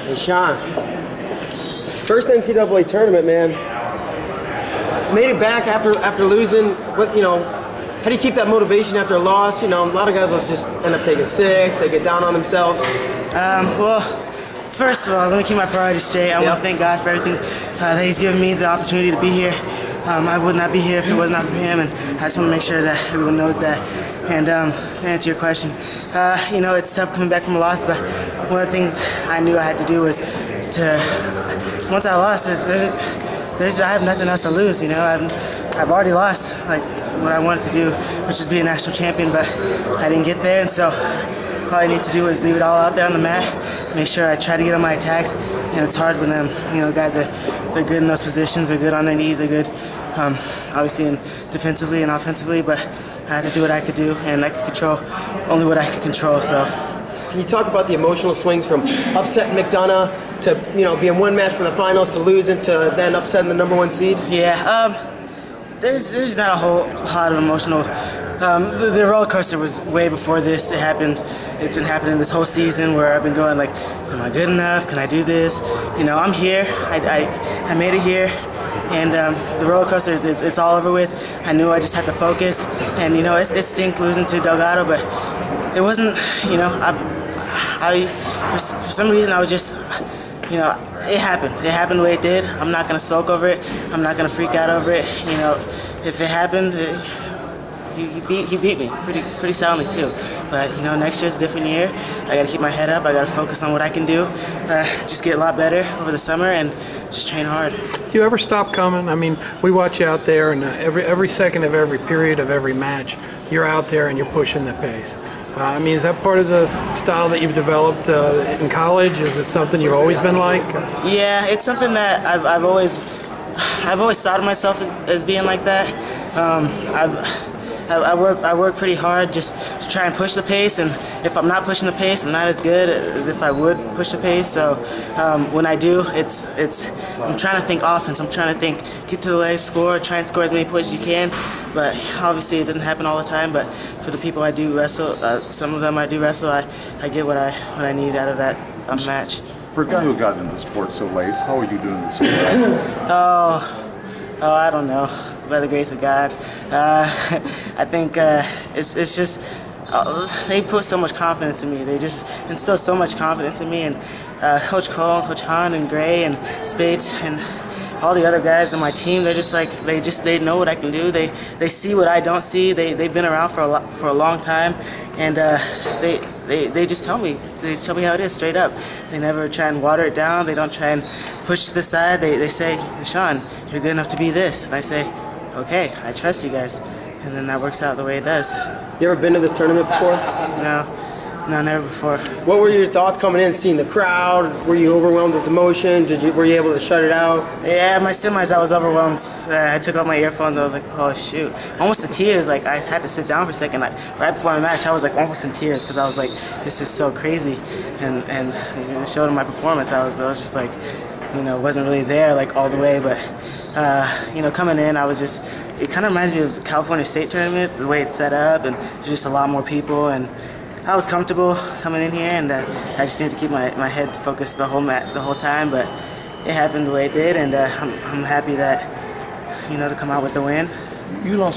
Nahshon, first NCAA tournament, man. Made it back after losing. What, how do you keep that motivation after a loss? A lot of guys will just end up taking 6. They get down on themselves. Well, first of all, let me keep my priorities straight. I want to thank God for everything that He's given me, the opportunity to be here. I would not be here if it was not for Him, and I just want to make sure that everyone knows that. And to answer your question, it's tough coming back from a loss, but one of the things I knew I had to do was once I lost, I have nothing else to lose. I've already lost like what I wanted to do, which is be a national champion, but I didn't get there, and so all I need to do is leave it all out there on the mat, make sure I try to get on my attacks. It's hard when guys they're good in those positions, they're good on their knees, they're good obviously defensively and offensively, but I had to do what I could do, and I could control only what I could control. So, can you talk about the emotional swings from upsetting McDonough to being one match from the finals to losing to then upsetting the #1 seed? Yeah, there's not a whole lot of emotional. The roller coaster was way before this. It's been happening this whole season where I've been going like, am I good enough? Can I do this? I'm here. I made it here. And the roller coaster, it's all over with. I knew I just had to focus. And it stinks losing to Delgado, but it wasn't. For some reason I was just, it happened. It happened the way it did. I'm not gonna sulk over it. I'm not gonna freak out over it. If it happened, he beat me pretty soundly too. But next year's a different year. I gotta keep my head up. I gotta focus on what I can do. Just get a lot better over the summer and just train hard. Do you ever stop coming? I mean, we watch you out there, and every second of every period of every match, you're out there and you're pushing the pace. Is that part of the style that you've developed in college? Is it something you've always been like? Yeah, it's something that I've always thought of myself as being like that. I work pretty hard just to try and push the pace, and if I'm not pushing the pace, I'm not as good as if I would push the pace. So when I do, I'm trying to think offense. I'm trying to think get to the leg, score, try and score as many points as you can. But obviously it doesn't happen all the time. But for the people I do wrestle, some of them I do wrestle, I get what I need out of that match. For a guy who got into the sport so late, how are you doing this so well? Oh, I don't know. By the grace of God, I think it's just they put so much confidence in me. They just instill so much confidence in me, and Coach Cole, Coach Hahn, and Gray, and Spates, and all the other guys on my team. They're just like they know what I can do. They see what I don't see. They've been around for a long time, and they just tell me. They tell me how it is, straight up. They never try and water it down. They don't try and push to the side. They say, Nahshon, you're good enough to be this. And I say, okay, I trust you guys. And then that works out the way it does. You ever been to this tournament before? No, never before. What were your thoughts coming in, seeing the crowd? Were you overwhelmed with emotion? Were you able to shut it out? Yeah, my semis, I was overwhelmed. I took off my earphones. I was like, oh shoot, almost to tears. Like I had to sit down for a second. Right before my match, I was like almost in tears because I was like, this is so crazy. And it showed in my performance. I was just like, wasn't really there like all the way, but coming in, I was just. It kind of reminds me of the California State tournament, the way it's set up, and there's just a lot more people, and I was comfortable coming in here, and I just needed to keep my head focused the whole time, but it happened the way it did, and I'm happy that to come out with the win. You lost